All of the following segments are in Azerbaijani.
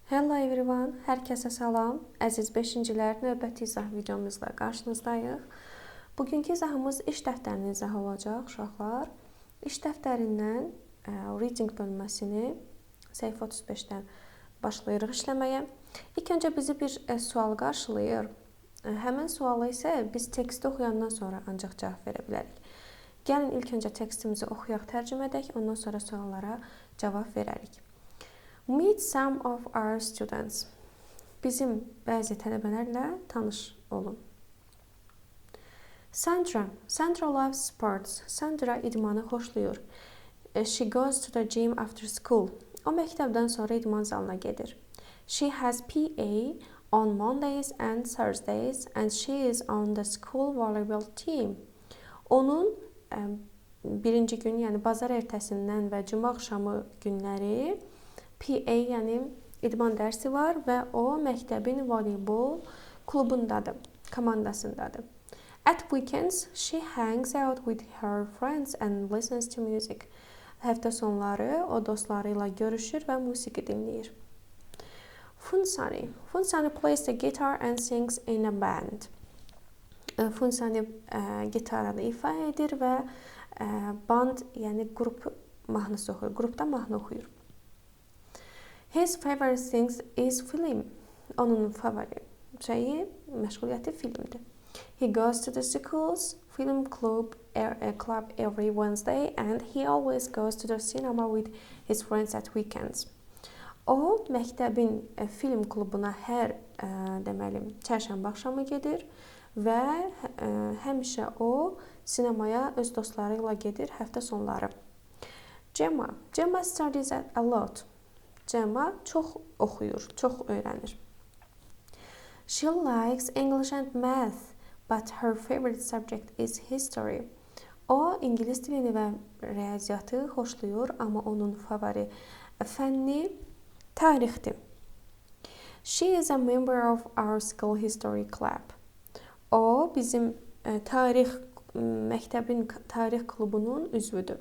Hello everyone, hər kəsə salam. Əziz 5-cilər, növbəti izah videomuzla qarşınızdayıq. Bugünkü izahımız iş dəftərinin izahı olacaq, uşaqlar. İş dəftərindən reading bölməsini səhifə 35-dən başlayırıq işləməyə. İlk öncə bizi bir sual qarşılayır. Həmin sualı isə biz teksti oxuyandan sonra ancaq cavab verə bilərik. Gəlin ilk öncə tekstimizi oxuyaq, tərcümə edək, ondan sonra suallara cavab verərik. Meet some of our students. Bizim bəzi tələbələrlə tanış olun. Sandra loves sports. Sandra idmanı xoşlayır. She goes to the gym after school. O məktəbdən sonra idman zalına gedir. She has PA on Mondays and Thursdays and she is on the school volleyball team. Onun birinci gün, yəni bazar ertəsindən və cümə axşamı günləri PA, yəni idman dərsi var və o məktəbin voleybol klubundadır, komandasındadır. At weekends, she hangs out with her friends and listens to music. Həftə sonları o dostları ilə görüşür və musiqi dinləyir. Funsani plays the guitar and sings in a band. Funsani gitarada ifa edir və band, yəni qrup mahnısı oxuyur, qrupda mahnı oxuyur. His favorite thing is film. Onun favori şeyi, məşğuliyyəti filmdir. He goes to the school's film club every Wednesday and he always goes to the cinema with his friends at weekends. O, məktəbin film klubuna hər çərşənbə axşamı gedir və həmişə o sinemaya öz dostları ilə gedir həftə sonları. Gemma studies a lot. Gemma çox oxuyur, çox öyrənir. She likes English and math, but her favorite subject is history. O, İngilis dilini və riyaziyyatı xoşlayır, amma onun favori fənni tarixdir. She is a member of our school history club. O, bizim məktəbin tarix klubunun üzvüdür.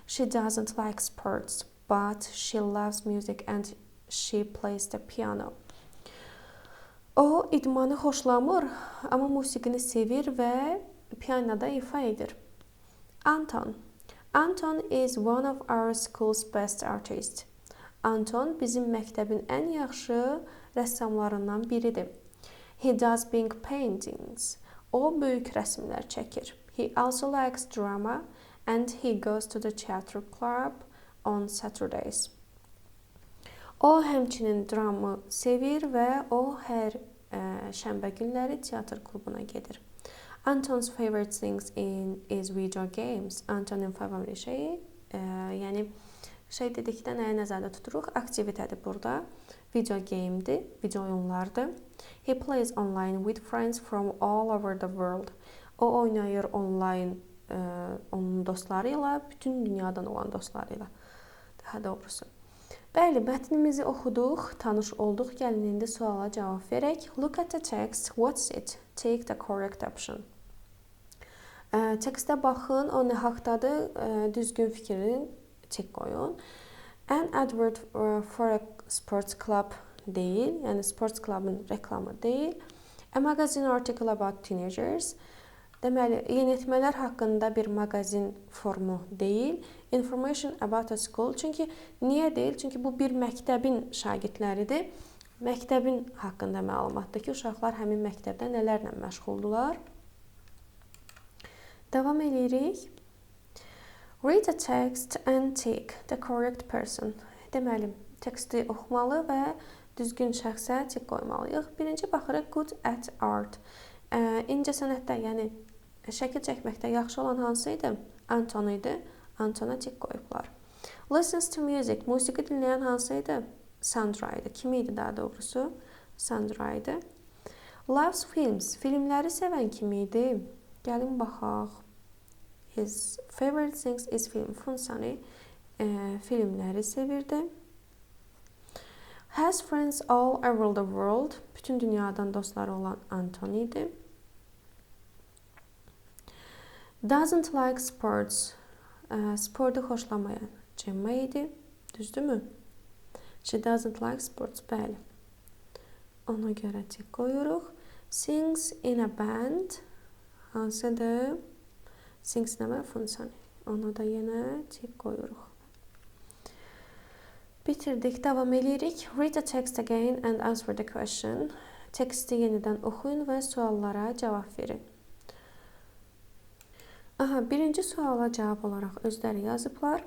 She doesn't like sports, but she loves music and she plays the piano. O, idmanı xoşlamır, amma musiqini sevir və pianoda ifa edir. Anton is one of our school's best artists. Anton bizim məktəbin ən yaxşı rəssamlarından biridir. He does big paintings. O, böyük rəsmlər çəkir. He also likes drama and he goes to the theater club on Saturdays. O, həmçinin dramı sevir və o hər şənbə günləri teatr klubuna gedir. Anton's favorite things is video games. Antonun favori şeyi, yəni şey dedikdə nəyə nəzərdə tuturuq? Aktivitədir burada. Video game'dir, video oyunlardır. He plays online with friends from all over the world. O oynayır online onun dostları ilə, bütün dünyadan olan dostları ilə. Daha doğrusu. Bəli, mətnimizi oxuduq, tanış olduq. Gəlin indi suala cavab verək. Look at the text. What's it? Take the correct option. Tekstə baxın, o nə haqdadır? Düzgün fikrin çek qoyun. An advert for a sports club deyil, yəni sports clubın reklamı deyil. A magazine article about teenagers. Deməli, yeniyetmələr haqqında bir maqazin formu deyil. Information about a school. Çünki niyə deyil? Çünki bu bir məktəbin şagirdləridir. Məktəbin haqqında məlumatdır ki, uşaqlar həmin məktəbdə nələrlə məşğuldular. Davam edirik. Read the text and tick the correct person. Deməli, teksti oxumalı və düzgün şəxsə tik qoymalıyıq. Birinci baxırıq good at art. İncəsənətdə, yəni şəkil çəkməkdə yaxşı olan hansı idi? Anton idi. Antona tik qoyublar. Listens to music. Musiqi dinləyən hansı idi? Sandra idi. Kim idi daha doğrusu? Sandra idi. Loves films. Filmləri sevən kim idi? Gəlin baxaq. His favorite things is film. Funsani filmləri sevirdi. Has friends all over the world. Bütün dünyadan dostları olan Anton idi. Doesn't like sports. Sportu xoşlamayan Gemma idi. Düzdürmü? She doesn't like sports. Bəli. Ona görə tik qoyuruq. Sings in a band. Hansıdır? Sings nə funksiyanı? Ona da yenə tik qoyuruq. Bitirdik, davam edirik. Read the text again and answer the question. Teksti yenidən oxuyun və suallara cavab verin. Birinci suala cavab olaraq özləri yazıblar.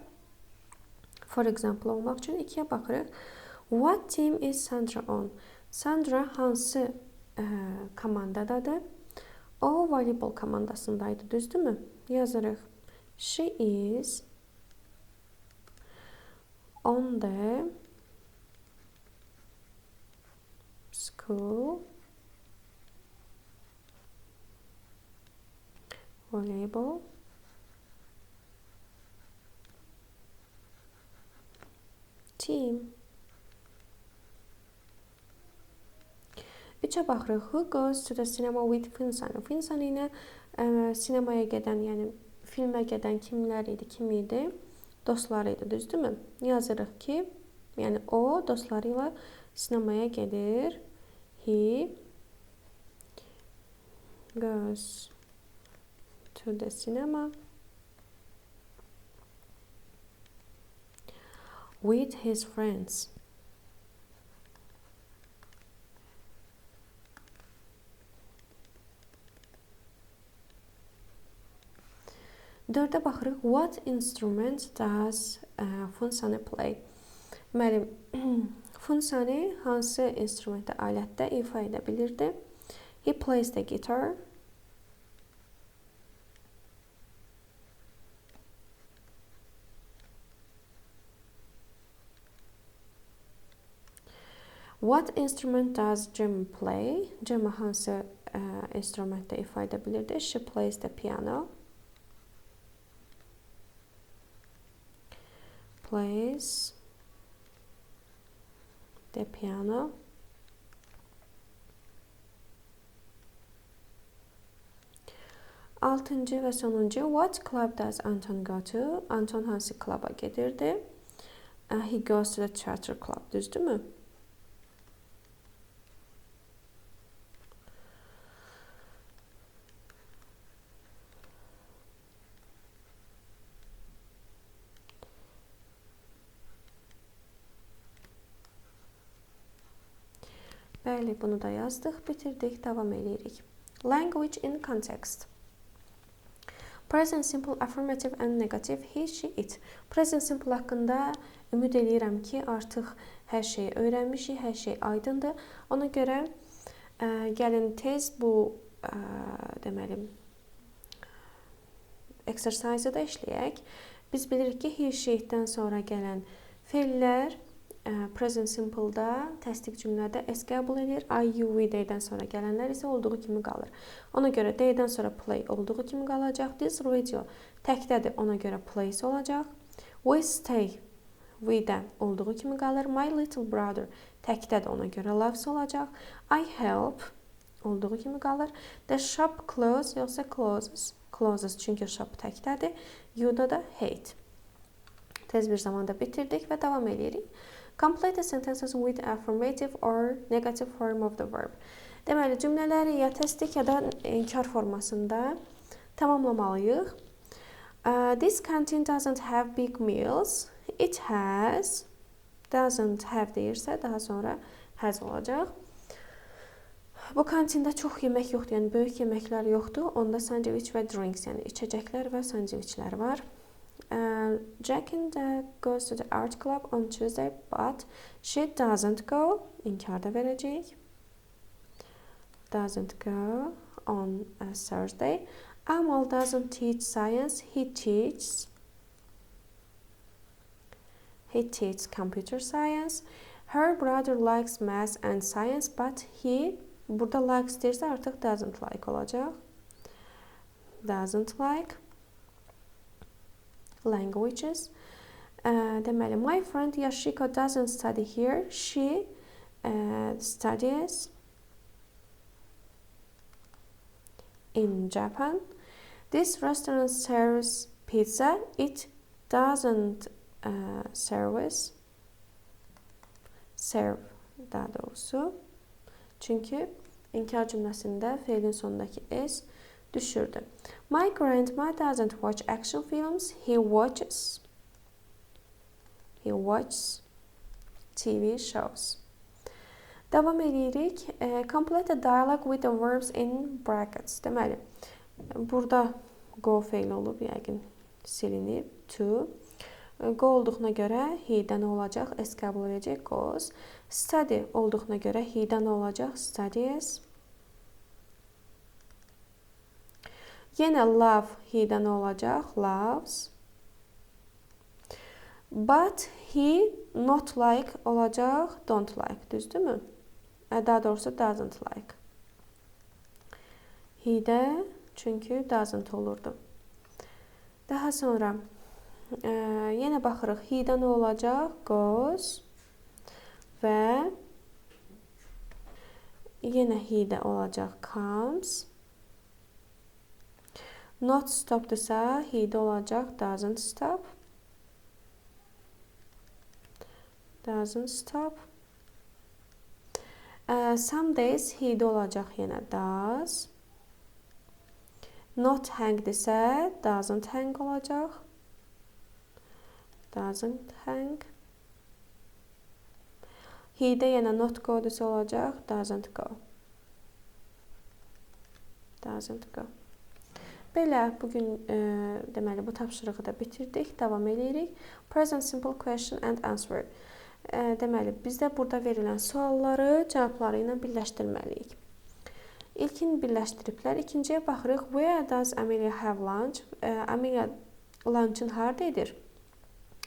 For example olmaq üçün 2-yə baxırıq. What team is Sandra on? Sandra hansı komandadadır? O voleybol komandasındaydı, düzdürmü? Yazırıq. She is on the school volleyball team. 3-ə baxırıq. Who goes to the cinema with Finsan? Finsan ilə sinemaya gedən, yəni filmə gedən kimlər idi, kim idi? Dostları idi, düzdürmü? Yazırıq ki, yəni o dostları ilə sinemaya gedir. He goes to the cinema with his friends. Dördə baxırıq. What instrument does Funsani play? Deməli, Funsani hansı instrumentdə, alətdə ifa edə bilirdi? He plays the guitar. What instrument does Gemma play? Gemma hansı instrumentdə ifa edə bilirdi? She plays the piano. Plays the piano. Altıncı və sonuncu. What club does Anton go to? Anton hansı kluba gedirdi? He goes to the theater club. Düzdürmü? Bəli, bunu da yazdıq, bitirdik, davam edirik. Language in context. Present simple, affirmative and negative, he, she, it. Present simple haqqında ümid edirəm ki, artıq hər şeyi öyrənmişik, hər şey aydındır. Ona görə gəlin tez bu deməli exercise-ı da işləyək. Biz bilirik ki, he, she, itdən sonra gələn fe'llər present simple-da təsdiq cümlədə s qəbul edir. I, you, we, they-dən sonra gələnlər isə olduğu kimi qalır. Ona görə they-dən sonra play olduğu kimi qalacaq. This radio təkdədir, ona görə place olacaq. We stay we-də olduğu kimi qalır. My little brother təkdədir, ona görə loves olacaq. I help olduğu kimi qalır. The shop close yoxsa closes. Closes çünki shop təkdədir. You-da da hate. Tez bir zamanda bitirdik və davam edirik. Complete the sentences with affirmative or negative form of the verb. Deməli, cümlələri ya təsdiq ya da inkar formasında tamamlamalıyıq. This canteen doesn't have big meals. It has. Doesn't have deyirsə, daha sonra has olacaq. Bu kantində çox yemək yoxdur, yəni böyük yeməklər yoxdur. Onda sandviç və drinks, yəni içəcəklər və sandviçlər var. Jack goes to the art club on Tuesday, but she doesn't go. İnkarda verəcəyik. Doesn't go on Thursday. Amal doesn't teach science. He teaches computer science. Her brother likes math and science, but he, burada likes deyirsə artıq doesn't like olacaq. Doesn't like. Languages. Deməli, my friend Yashiko doesn't study here. She studies in Japan. This restaurant serves pizza. It doesn't service serve daha doğrusu. Çünkü inkar cümləsində feilin sonundakı s düşürdü. My grandma doesn't watch action films. He watches TV shows. Davam edirik. Complete the dialogue with the verbs in brackets. Deməli, burada go feil olub, yəqin silinib. To. Go olduğuna görə he-dən olacaq, s qəbul edəcək, goes. Study olduğuna görə he-dən olacaq, studies. Yenə love he-dən olacaq, loves. But he not like olacaq, don't like, düzdürmü? Daha doğrusu doesn't like. He-də çünki doesn't olurdu. Daha sonra yenə baxırıq, he-dən olacaq, goes. Və yenə he-də olacaq, comes. Not stopdursa, he-də olacaq, doesn't stop. Doesn't stop. Some days he-də olacaq yenə does. Not hangdirsə, doesn't hang olacaq. Doesn't hang. He-də yenə not go-dursa olacaq, doesn't go. Doesn't go. Belə, bugün deməli, bu tapşırığı da bitirdik. Davam edirik. Present simple question and answer. Deməli, bizdə burada verilən sualları cavabları ilə birləşdirməliyik. İlkin birləşdiriblər. İkinciyə baxırıq. Where does Amelia have lunch? Amelia lunch'ın harda edir?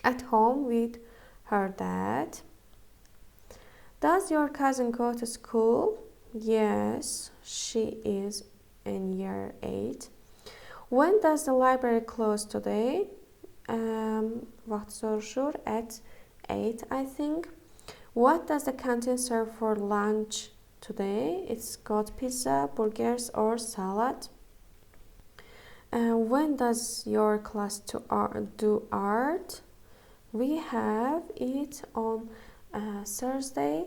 At home with her dad. Does your cousin go to school? Yes, she is in year 8. When does the library close today? Vaxt soruşur. At 8, I think. What does the canteen serve for lunch today? It's got pizza, burgers, or salad. When does your class do art? We have it on Thursday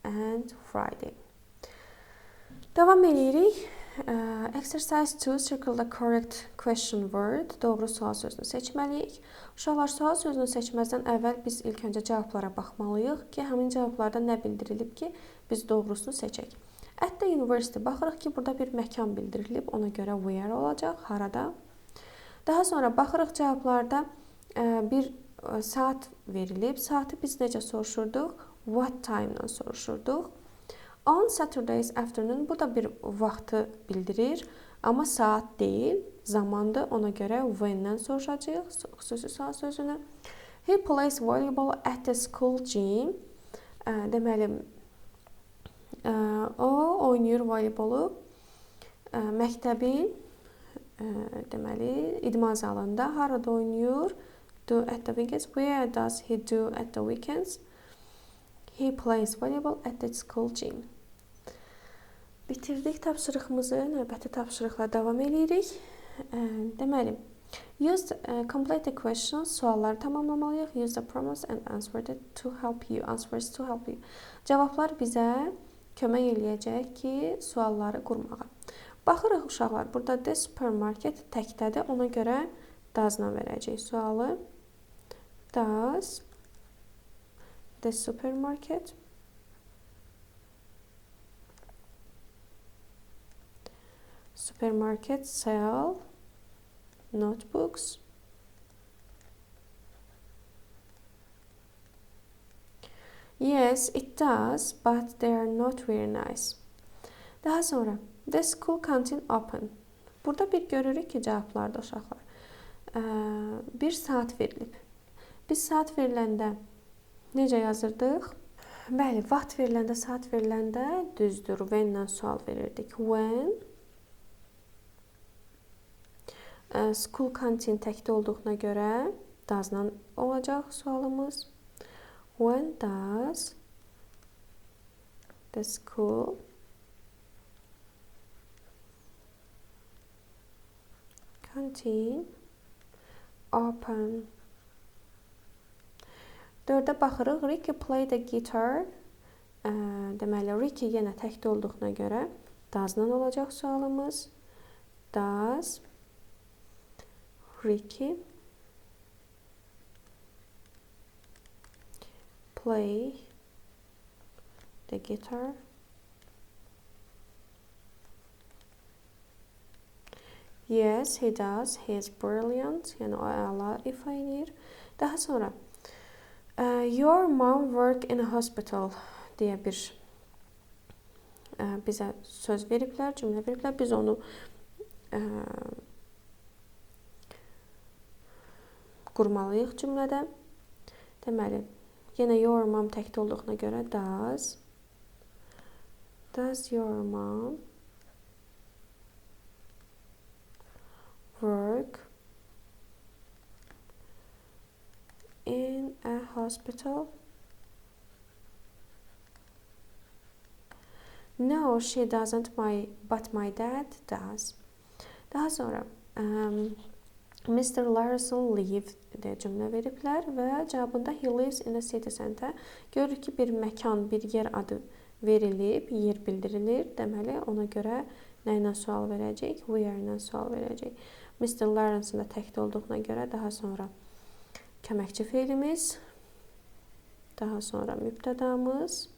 and Friday. Davam edirik. Exercise 2. Circle the correct question word. Doğru sual sözünü seçməliyik. Uşaqlar, sual sözünü seçməzdən əvvəl biz ilk öncə cavablara baxmalıyıq ki, həmin cavablarda nə bildirilib ki, biz doğrusunu seçək. At the university baxırıq ki, burada bir məkan bildirilib, ona görə where olacaq, harada. Daha sonra baxırıq cavablarda bir saat verilib. Saatı biz necə soruşurduq? What time-dan soruşurduq. On Saturdays afternoon, bu da bir vaxtı bildirir, amma saat deyil, zamandır. Ona görə when-dən soruşacağıq xüsusi sual sözünü. He plays volleyball at the school gym. Deməli, o oynayır voleybolu məktəbin deməli, idman zalında. Harada oynayır? Do at the weekends. Where does he do at the weekends? He plays volleyball at the school gym. Bitirdik tapşırığımızı. Növbəti tapşırıqla davam edirik. Deməli, complete the questions. Sualları tamamlamalıyıq. Use the prompts and answers to help you. Cavablar bizə kömək eləyəcək ki, sualları qurmağa. Baxırıq uşaqlar. Burada the supermarket təkdədir. Ona görə does-la verəcək sualı. Does the supermarket sell notebooks? Yes, it does, but they are not very nice. Daha sonra, the school canteen open. Burada bir görürük ki, cavablarda uşaqlar. Bir saat verilib. Biz saat veriləndə necə yazırdıq? Bəli, vaxt veriləndə, saat veriləndə düzdür. When-lə sual verirdik. When school canteen təkdə olduğuna görə does-la olacaq sualımız. When does the school canteen open? 4-də baxırıq. Ricky play the guitar deməli, Ricky yenə təkdə olduğuna görə does-dan olacaq sualımız. Does Ricky play the guitar? Yes, he does. He is brilliant. Yəni o əla ifa edir. Daha sonra your mom work in a hospital deyə bir bizə söz veriblər, cümlə veriblər. Biz onu qurmalıyıq cümlədə. Deməli, yenə your mom təkdə olduğuna görə does your mom work in a hospital? No, she doesn't, but my dad does. Daha sonra Mr. Larson live deyə cümlə veriblər və cavabında he lives in a city center. Görürük ki, bir məkan, bir yer adı verilib, yer bildirilir. Deməli, ona görə nə ilə sual verəcək? Where ilə sual verəcək. Mr. Larson da təkdə olduğuna görə daha sonra köməkçi feilimiz, daha sonra mübtədamız,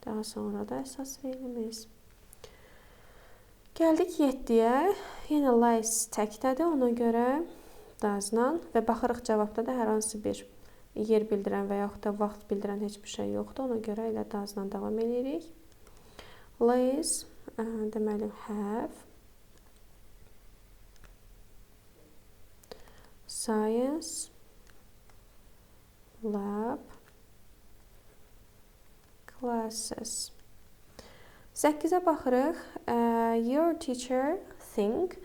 daha sonra da əsas feilimiz. Gəldik 7-yə. Yenə lies təkdədir, ona görə does-dan və baxırıq cavabda da hər hansı bir yer bildirən və yaxud da vaxt bildirən heç bir şey yoxdur. Ona görə elə does-dan davam edirik. Lies, deməli have, science, lab, classes. 8-ə baxırıq. Your teacher think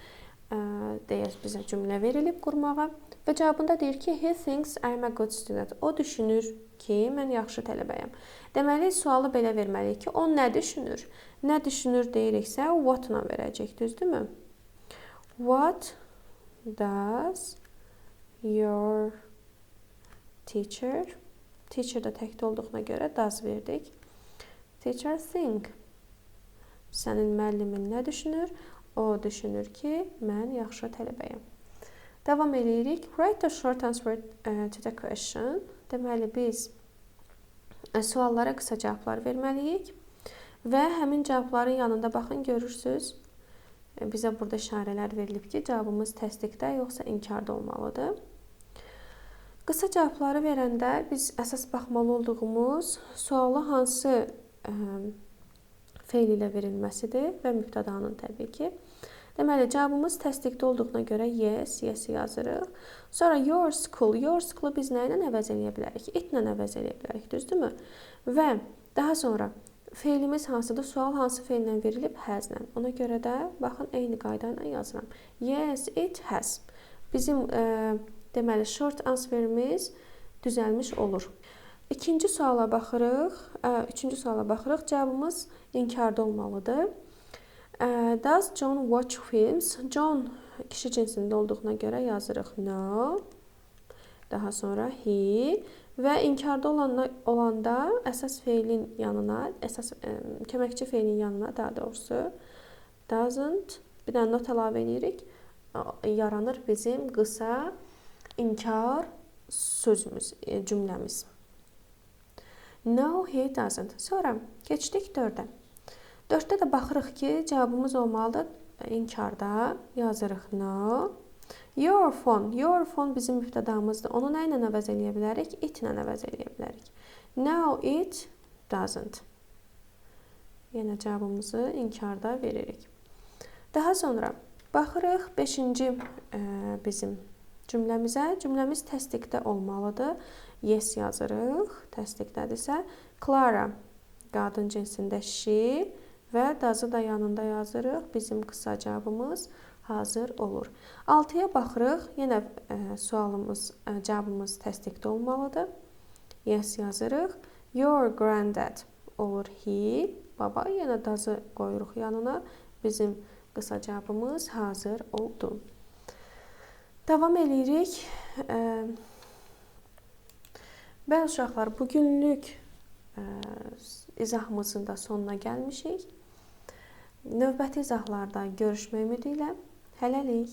deyə bizə cümlə verilib qurmağa və cavabında deyir ki, he thinks I'm a good student. O düşünür ki, mən yaxşı tələbəyəm. Deməli, sualı belə verməliyik ki, o nə düşünür? Nə düşünür deyiriksə, what-la verəcək, düzdürmü? What does your teacher, teacher da təkdə olduğuna görə does verdik. Teacher think. Sənin müəllimin nə düşünür? O düşünür ki, mən yaxşı tələbəyəm. Davam edirik. Write a short answer to the question. Deməli, biz suallara qısa cavablar verməliyik və həmin cavabların yanında baxın, görürsünüz. Bizə burada işarələr verilib ki, cavabımız təsdiqdə yoxsa inkarda olmalıdır. Qısa cavabları verəndə biz əsas baxmalı olduğumuz sualı hansı feil ilə verilməsidir və mübtədanın təbii ki. Deməli, cavabımız təsdiqdə olduğuna görə yes yazırıq. Sonra your school biz nə ilə əvəz eləyə bilərik? It-lə əvəz eləyə bilərik, düzdürmü? Və daha sonra feilimiz hansıdır? Sual hansı feillə verilib? Has-lə. Ona görə də, baxın, eyni qayda ilə yazıram. Yes, it has. Bizim deməli, short answerimiz düzəlmiş olur. Üçüncü suala baxırıq. Cavabımız inkarda olmalıdır. Does John watch films? John kişi cinsində olduğuna görə yazırıq no. Daha sonra he və inkarda olanda əsas feilin yanına, köməkçi feilin yanına daha doğrusu doesn't, bir dənə not əlavə edirik. Yaranır bizim qısa inkar sözümüz, cümləmiz. No, he doesn't. Sonra keçdik 4-ə. 4-də də baxırıq ki, cavabımız olmalıdır inkarda. Yazırıq no. Your phone bizim mübtədamızdır. Onu nə ilə əvəz eləyə bilərik? It ilə əvəz eləyə bilərik. No, it doesn't. Yenə cavabımızı inkarda veririk. Daha sonra baxırıq 5-ci bizim cümləmizə. Cümləmiz təsdiqdə olmalıdır. Yes yazırıq. Təsdiqdədirsə. Clara qadın cinsində she və does-ı da yanında yazırıq. Bizim qısa cavabımız hazır olur. 6-ya baxırıq. Yenə cavabımız təsdiqdə olmalıdır. Yes yazırıq. Your granddad olur he. Baba, yenə does-ı qoyuruq yanına. Bizim qısa cavabımız hazır oldu. Davam edirik. Bəli uşaqlar, bugünlük izahımızın da sonuna gəlmişik. Növbəti izahlarda görüşmək ümidi ilə hələlik.